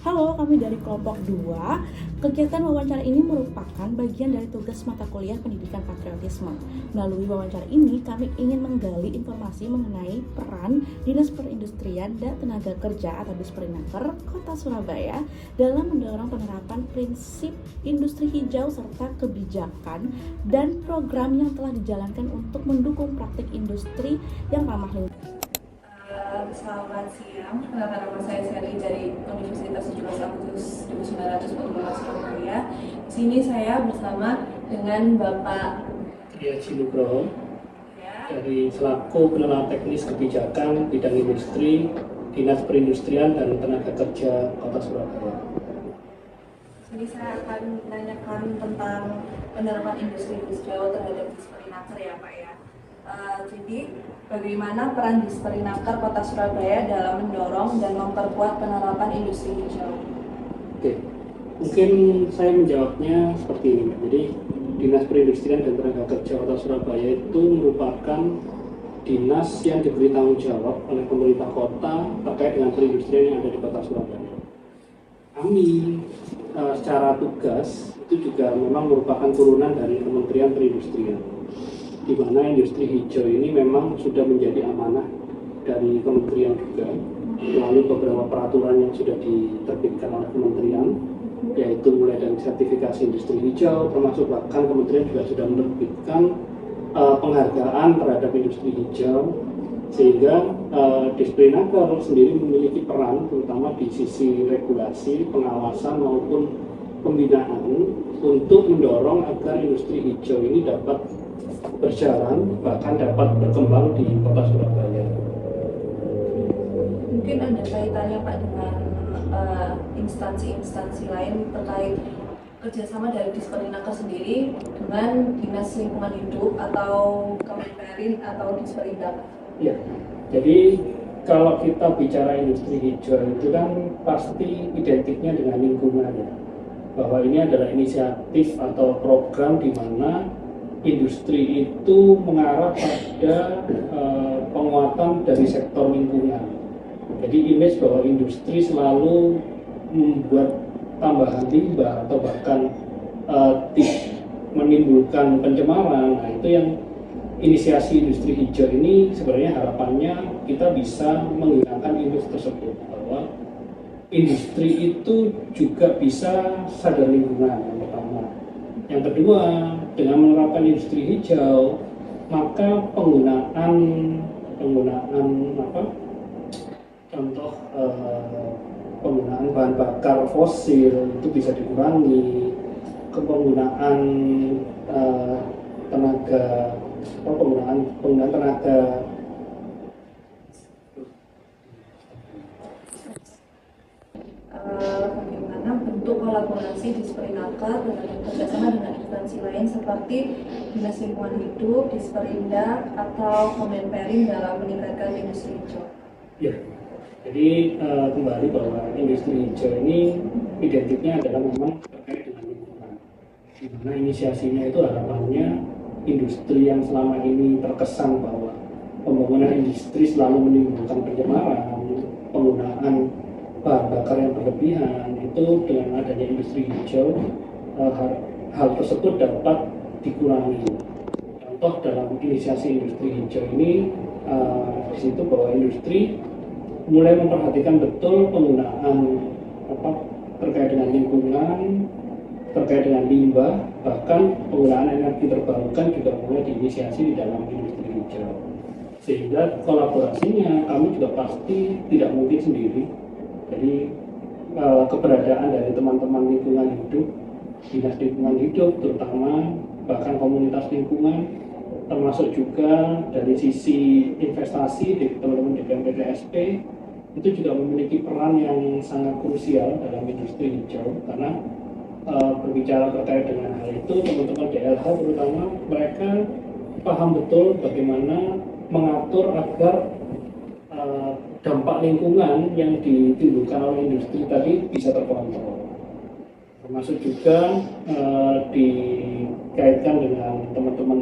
Halo, kami dari kelompok 2. Kegiatan wawancara ini merupakan bagian dari tugas mata kuliah pendidikan patriotisme. Melalui wawancara ini, kami ingin menggali informasi mengenai peran Dinas Perindustrian dan Tenaga Kerja atau Disperinaker Kota Surabaya dalam mendorong penerapan prinsip industri hijau serta kebijakan dan program yang telah dijalankan untuk mendukung praktik industri yang ramah lingkungan. Selamat siang, kenalkan nama saya Sally dari Universitas 17 Agustus 1914 Surabaya. Di sini saya bersama dengan Bapak Triaji Nugroho ya, dari selaku pengelola teknis kebijakan bidang industri Dinas Perindustrian dan Tenaga Kerja Kota Surabaya. Jadi saya akan menanyakan tentang penerapan industri hijau terhadap Disperinaker ya Pak ya. Jadi bagaimana peran Disperinaker Kota Surabaya dalam mendorong dan memperkuat penerapan industri hijau? Oke, mungkin saya menjawabnya seperti ini. Jadi Dinas Perindustrian dan Tenaga Kerja Kota Surabaya itu merupakan dinas yang diberi tanggung jawab oleh pemerintah kota terkait dengan perindustrian yang ada di Kota Surabaya. Kami secara tugas itu juga memang merupakan turunan dari Kementerian Perindustrian, di mana industri hijau ini memang sudah menjadi amanah dari kementerian juga melalui beberapa peraturan yang sudah diterbitkan oleh kementerian, yaitu mulai dari sertifikasi industri hijau, termasuk bahkan kementerian juga sudah menerbitkan penghargaan terhadap industri hijau, sehingga Disperinaker sendiri memiliki peran terutama di sisi regulasi, pengawasan maupun pembinaan untuk mendorong agar industri hijau ini dapat berjalan, bahkan dapat berkembang di Kota Surabaya. Mungkin ada kaitannya Pak dengan instansi-instansi lain terkait kerjasama dari Disperinaker sendiri dengan Dinas Lingkungan Hidup atau Kemenperin atau Disperindak. Ya, jadi kalau kita bicara industri hijau itu kan pasti identiknya dengan lingkungan ya. Bahwa ini adalah inisiatif atau program di mana industri itu mengarah pada penguatan dari sektor lingkungan. Jadi image bahwa industri selalu membuat tambahan limbah atau bahkan menimbulkan pencemaran. Nah, itu yang inisiasi industri hijau ini sebenarnya harapannya kita bisa menghilangkan image tersebut, bahwa industri itu juga bisa sadar lingkungan yang pertama. Yang kedua, dengan menerapkan industri hijau, maka penggunaan penggunaan bahan bakar fosil itu bisa dikurangi, penggunaan tenaga Bagaimana bentuk kolaborasi Disperinaker dengan kerjasama dengan instansi lain seperti Dinas Lingkungan Hidup, Disperindak, atau Kemenperin dalam meningkatkan industri hijau? Ya, jadi kembali bahwa industri hijau ini identiknya adalah memang terkait dengan lingkungan, di mana inisiasinya itu harapannya industri yang selama ini terkesan bahwa pembangunan industri selalu menimbulkan pencemaran, penggunaan bahan bakar yang berlebihan, itu dengan adanya industri hijau hal tersebut dapat dikurangi. Contoh dalam inisiasi industri hijau ini di situ bahwa industri mulai memperhatikan betul penggunaan terkait dengan lingkungan, terkait dengan limbah, bahkan penggunaan energi terbarukan juga mulai diinisiasi di dalam industri hijau. Sehingga kolaborasinya kami juga pasti tidak mungkin sendiri. Jadi keberadaan dari teman-teman lingkungan hidup, dinas lingkungan hidup terutama, bahkan komunitas lingkungan, termasuk juga dari sisi investasi dari teman-teman di BMPTSP, itu juga memiliki peran yang sangat krusial dalam industri hijau, karena berbicara terkait dengan hal itu, teman-teman DLH terutama mereka paham betul bagaimana mengatur agar dampak lingkungan yang ditimbulkan oleh industri tadi bisa terkontrol. Termasuk juga dikaitkan dengan teman-teman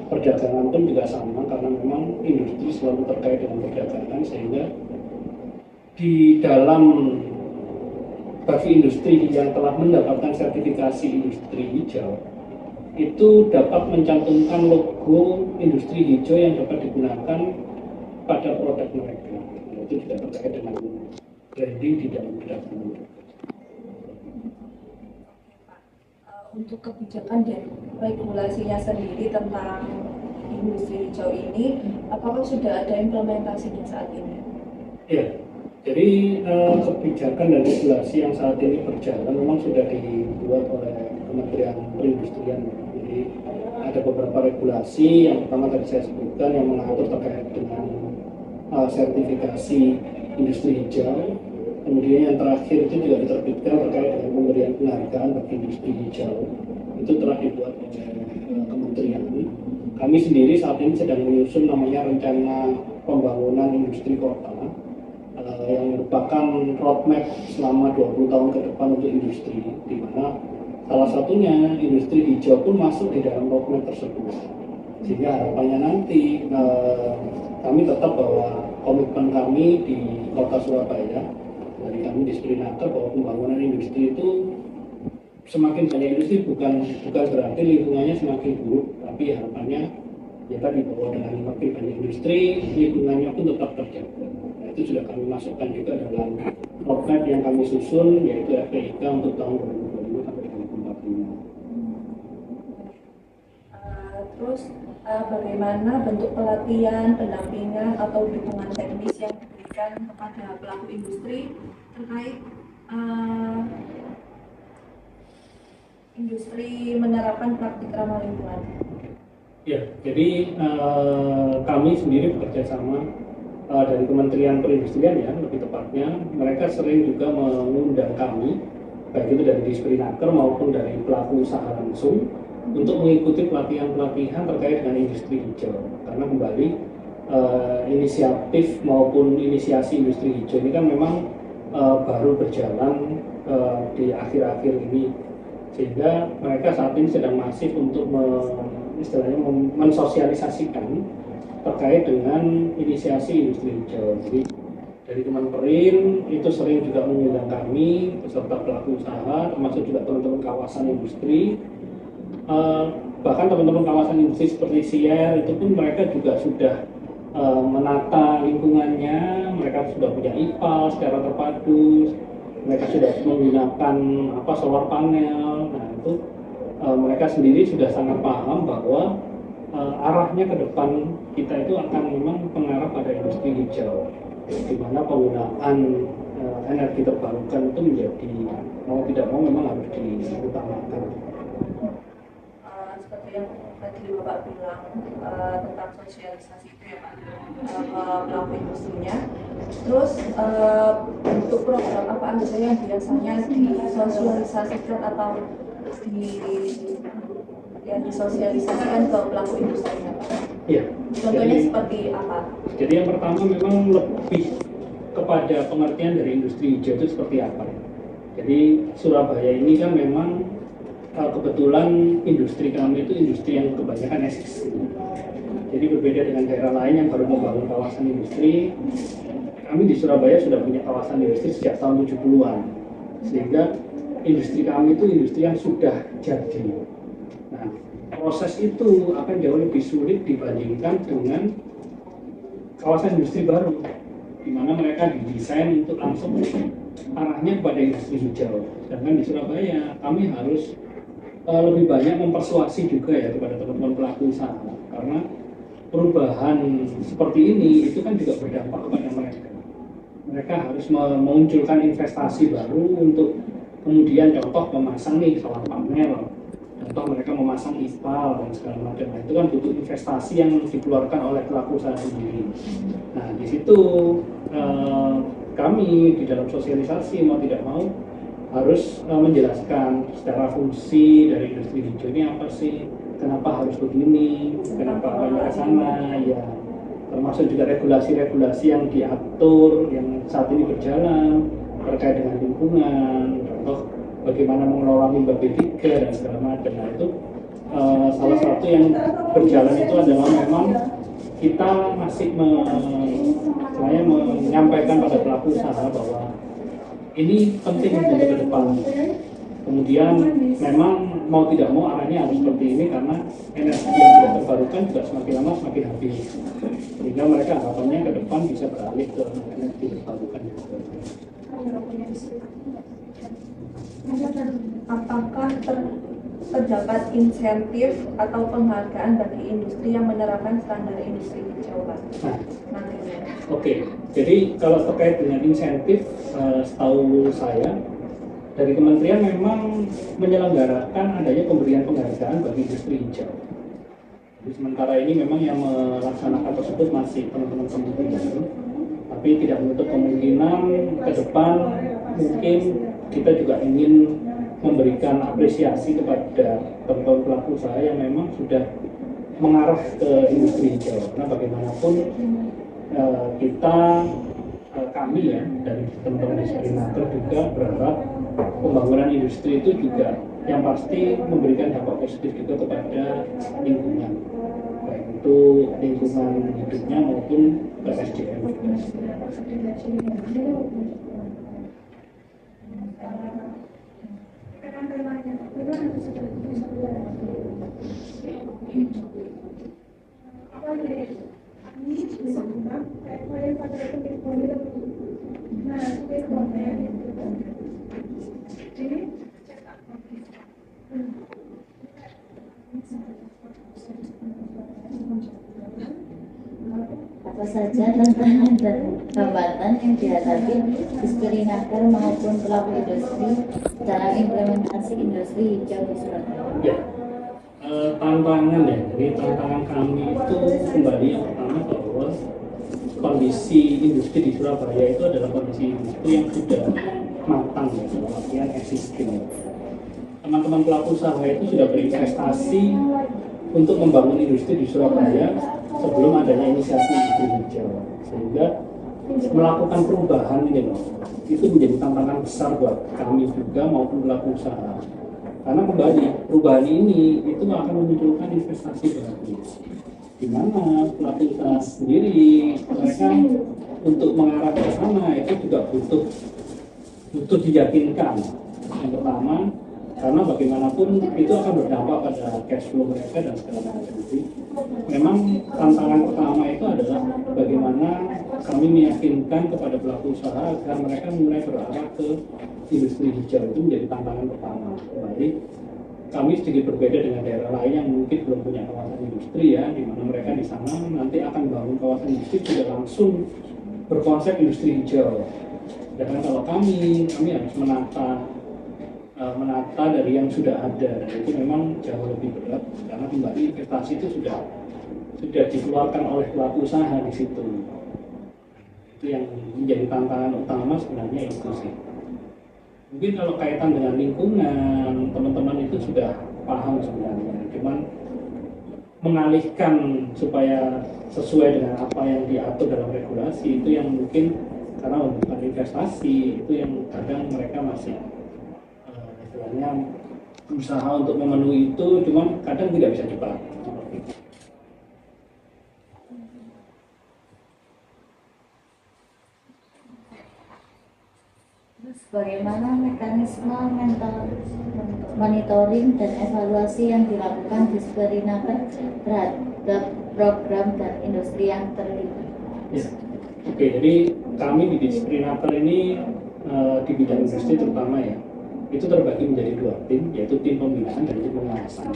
perdagangan pun juga sama, karena memang industri selalu terkait dengan perdagangan, sehingga di dalam bagi industri yang telah mendapatkan sertifikasi industri hijau itu dapat mencantumkan logo industri hijau yang dapat digunakan pada produk mereka. Itu juga terkait dengan branding di dalam produk. Untuk kebijakan dan regulasinya sendiri tentang industri hijau ini, apakah sudah ada implementasinya saat ini? Ya, jadi kebijakan dan regulasi yang saat ini berjalan memang sudah dibuat oleh Kementerian Perindustrian. Jadi ada beberapa regulasi yang pertama tadi saya sebutkan yang mengatur terkait dengan sertifikasi industri hijau. Kemudian yang terakhir itu juga diterbitkan terkait dengan pemberian penghargaan bagi industri hijau. Itu telah dibuat oleh kementerian. Kami sendiri saat ini sedang menyusun namanya rencana pembangunan industri kota yang merupakan roadmap selama 20 tahun ke depan untuk industri, di mana salah satunya industri hijau pun masuk di dalam roadmap tersebut. Sehingga harapannya nanti kami tetap bahwa komitmen kami di Kota Surabaya dari kami di Sprinaker bahwa pembangunan industri itu semakin banyak industri bukan berarti lingkungannya semakin buruk, tapi harapannya ya tadi bahwa dengan semakin banyak industri lingkungannya pun tetap terjaga. Nah, itu sudah kami masukkan juga dalam roadmap yang kami susun yaitu FPIK untuk tahun 2025 sampai 2045. Terus bagaimana bentuk pelatihan, pendampingan atau dukungan teknis yang diberikan kepada pelaku industri terkait industri menerapkan praktik ramah lingkungan? Ya, jadi kami sendiri bekerja sama dari Kementerian Perindustrian ya, lebih tepatnya mereka sering juga mengundang kami baik itu dari Disperinaker maupun dari pelaku usaha langsung untuk mengikuti pelatihan-pelatihan terkait dengan industri hijau. Karena kembali inisiatif maupun inisiasi industri hijau ini kan memang baru berjalan di akhir-akhir ini, sehingga mereka saat ini sedang masif untuk istilahnya mensosialisasikan terkait dengan inisiasi industri hijau. Jadi dari Kemenperin itu sering juga mengundang kami beserta pelaku usaha, termasuk juga teman-teman kawasan industri. Bahkan teman-teman kawasan industri seperti Sier itu pun mereka juga sudah menata lingkungannya, mereka sudah punya IPAL secara terpadu, mereka sudah menggunakan solar panel. Nah itu mereka sendiri sudah sangat paham bahwa arahnya ke depan kita itu akan memang mengarah pada industri hijau, di mana penggunaan energi terbarukan itu menjadi mau tidak mau memang harus diutamakan. Seperti yang tadi Bapak bilang tentang sosialisasi itu ya Pak, pelaku industrinya. Terus untuk program apa aja yang biasanya disosialisasikan atau disosialisasikan ke pelaku industrinya Pak? Iya. Contohnya seperti apa? Jadi yang pertama memang lebih kepada pengertian dari industri hijau itu seperti apa. Jadi Surabaya ini kan memang kebetulan industri kami itu industri yang kebanyakan eksis. Jadi berbeda dengan daerah lain yang baru membangun kawasan industri, kami di Surabaya sudah punya kawasan industri sejak tahun 70-an. Sehingga industri kami itu industri yang sudah jadi. Nah, proses itu akan jauh lebih sulit dibandingkan dengan kawasan industri baru, di mana mereka didesain untuk langsung arahnya kepada industri hijau. Sedangkan di Surabaya kami harus lebih banyak mempersuasi juga ya kepada teman-teman pelaku usaha, karena perubahan seperti ini itu kan juga berdampak kepada mereka. Mereka harus memunculkan investasi baru untuk kemudian contoh memasang nih solar panel, contoh mereka memasang IPAL dan segala macam. Nah, itu kan butuh investasi yang dikeluarkan oleh pelaku usaha sendiri. Nah, di situ kami di dalam sosialisasi mau tidak mau harus menjelaskan secara fungsi dari industri hijau ini apa sih, kenapa harus begini, kenapa arahnya ke sana, ya termasuk juga regulasi-regulasi yang diatur yang saat ini berjalan terkait dengan lingkungan, contoh bagaimana mengelola limbah B3 dan segala macam. Nah itu salah satu yang berjalan itu adalah memang kita masih menyampaikan pada pelaku usaha bahwa ini penting untuk ke depan. Kemudian memang mau tidak mau arahnya harus seperti ini karena energi yang tidak terbarukan juga semakin lama semakin habis. Sehingga mereka harapannya ke depan bisa beralih ke energi terbarukan. Apakah terdapat insentif atau penghargaan bagi industri yang menerapkan standar industri hijau, Pak? Nantinya. Oke, jadi kalau terkait dengan insentif, setahu saya dari kementerian memang menyelenggarakan adanya pemberian penghargaan bagi industri hijau. Jadi sementara ini memang yang melaksanakan tersebut masih teman-teman kementerian, tapi tidak menutup kemungkinan ke depan mungkin kita juga ingin memberikan apresiasi kepada teman-teman pelaku usaha yang memang sudah mengarah ke industri hijau. Karena bagaimanapun kami ya dari teman-teman Disperinaker juga berharap pembangunan industri itu juga yang pasti memberikan dampak positif juga kepada lingkungan, baik itu lingkungan hidupnya maupun ke SDM juga. Apa saja tantangan dan hambatan yang dihadapi Disperinaker maupun pelaku industri dalam implementasi industri hijau di Surabaya? Ya, tantangan ya. Jadi tantangan kami itu kembali yang pertama bahwa kondisi industri di Surabaya itu adalah kondisi industri yang sudah matang ya, dalam artian existing. Teman-teman pelaku usaha itu sudah berinvestasi untuk membangun industri di Surabaya sebelum adanya inisiasi industri hijau, sehingga melakukan perubahan ini loh, itu menjadi tantangan besar buat kami juga maupun pelaku usaha. Karena kembali perubahan ini itu akan memunculkan investasi baru, di mana pelaku usaha sendiri mereka untuk mengarah ke sana itu juga butuh diyakinkan. Yang pertama, karena bagaimanapun itu akan berdampak pada cash flow mereka dan segala macam. Jadi memang tantangan pertama itu adalah bagaimana kami meyakinkan kepada pelaku usaha agar mereka mulai berarah ke industri hijau. Itu menjadi tantangan pertama. Kembali kami sedikit berbeda dengan daerah lain yang mungkin belum punya kawasan industri ya, di mana mereka di sana nanti akan bangun kawasan industri sudah langsung berkonsep industri hijau. Sedangkan kalau kami harus menata dari yang sudah ada, dan itu memang jauh lebih berat karena kembali investasi itu sudah dikeluarkan oleh pelaku usaha di situ. Itu yang menjadi tantangan utama sebenarnya itu sih. Mungkin kalau kaitan dengan lingkungan, teman-teman itu sudah paham sebenarnya, cuman mengalihkan supaya sesuai dengan apa yang diatur dalam regulasi itu yang mungkin karena bukan investasi itu yang kadang mereka masih berusaha untuk memenuhi itu, cuman kadang tidak bisa cepat. Terus bagaimana mekanisme monitoring dan evaluasi yang dilakukan Disperinaker terhadap program dan industri yang terlibat? Ya. Oke, jadi kami di Disperinaker ini di bidang industri terutama ya, itu terbagi menjadi dua tim, yaitu tim pembinaan dan tim pengawasan.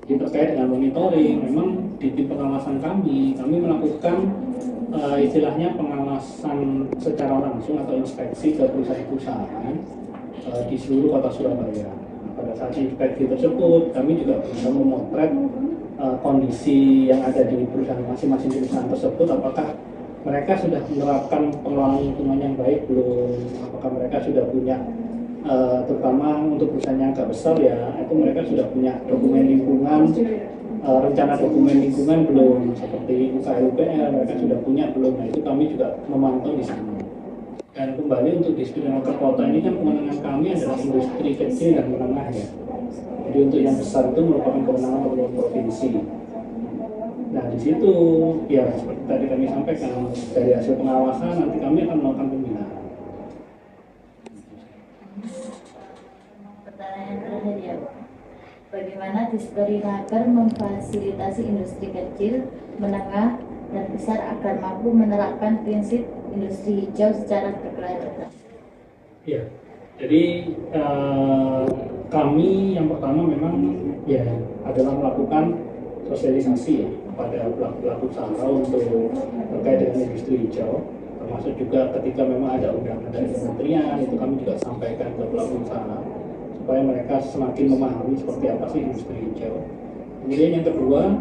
Jadi terkait dengan monitoring, memang di tim pengawasan kami melakukan istilahnya pengawasan secara langsung atau inspeksi ke perusahaan-perusahaan di seluruh kota Surabaya. Nah, pada saat inspeksi tersebut, kami juga bisa memotret kondisi yang ada di perusahaan masing-masing perusahaan tersebut, apakah mereka sudah menerapkan pengelolaan lingkungan yang baik belum, apakah mereka sudah punya terutama untuk perusahaan yang agak besar ya, itu mereka sudah punya dokumen lingkungan, rencana dokumen lingkungan belum, seperti UKL-UPL mereka sudah punya belum. Nah itu kami juga memantau di sana. Dan kembali untuk Disperinaker kota ini kan kewenangan kami adalah industri kecil dan menengah ya. Jadi untuk yang besar itu merupakan kewenangan pemerintah provinsi. Nah di situ ya seperti tadi kami sampaikan, dari hasil pengawasan nanti kami akan melakukan pembinaan. pertanyaan terakhir ya Pak. Bagaimana Disperinaker memfasilitasi industri kecil, menengah, dan besar agar mampu menerapkan prinsip industri hijau secara berkelanjutan? Ya, jadi kami yang pertama memang ya adalah melakukan sosialisasi ya kepada pelaku-pelaku usaha untuk terkait dengan industri hijau, termasuk juga ketika memang ada undangan dari kementerian itu kami juga sampaikan ke pelaku usaha supaya mereka semakin memahami seperti apa sih industri hijau. Kemudian yang kedua,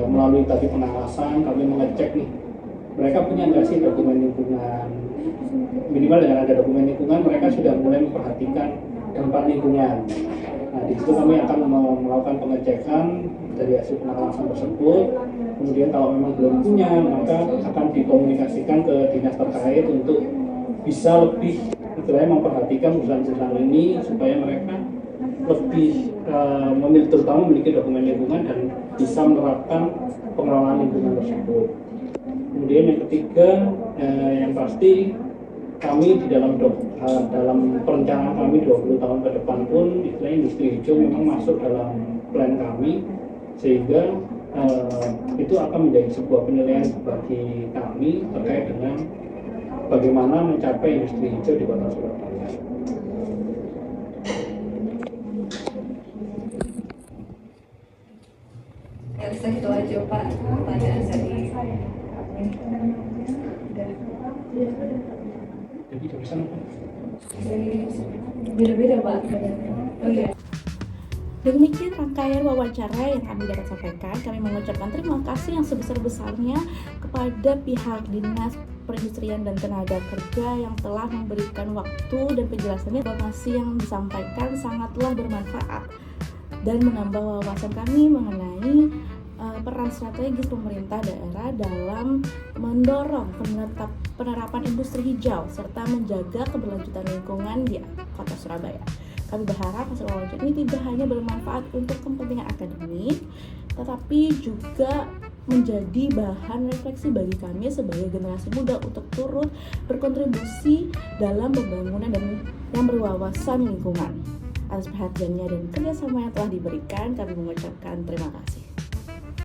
melalui tadi pengawasan kami mengecek nih mereka punya nggak sih dokumen lingkungan. Minimal dengan ada dokumen lingkungan mereka sudah mulai memperhatikan dampak lingkungan. Nah di situ kami akan melakukan pengecekan dari hasil pengawasan tersebut. Kemudian kalau memang belum punya maka akan dikomunikasikan ke dinas terkait untuk bisa lebih istilahnya memperhatikan perusahaan-perusahaan ini supaya mereka lebih terutama memiliki dokumen lingkungan dan bisa menerapkan pengelolaan lingkungan tersebut. Kemudian yang ketiga, yang pasti kami di dalam perencanaan kami 20 tahun ke depan pun istilahnya industri hijau memang masuk dalam plan kami, sehingga itu akan menjadi sebuah penilaian bagi kami terkait dengan bagaimana mencapai industri hijau di Kota Surabaya. Ya, itu aja Pak pertanyaan dari Jadi jurusan apa? beda-beda Pak. Oh iya. Demikian rangkaian wawancara yang kami dapat sampaikan. Kami mengucapkan terima kasih yang sebesar-besarnya kepada pihak Dinas Perindustrian dan Tenaga Kerja yang telah memberikan waktu dan penjelasannya. Informasi yang disampaikan sangatlah bermanfaat dan menambah wawasan kami mengenai peran strategis pemerintah daerah dalam mendorong penerapan industri hijau serta menjaga keberlanjutan lingkungan di Kota Surabaya. Kami berharap hasil wawancara ini tidak hanya bermanfaat untuk kepentingan akademik, tetapi juga menjadi bahan refleksi bagi kami sebagai generasi muda untuk turut berkontribusi dalam pembangunan dan yang berwawasan lingkungan. Atas perhatiannya dan kerjasama yang telah diberikan, kami mengucapkan terima kasih.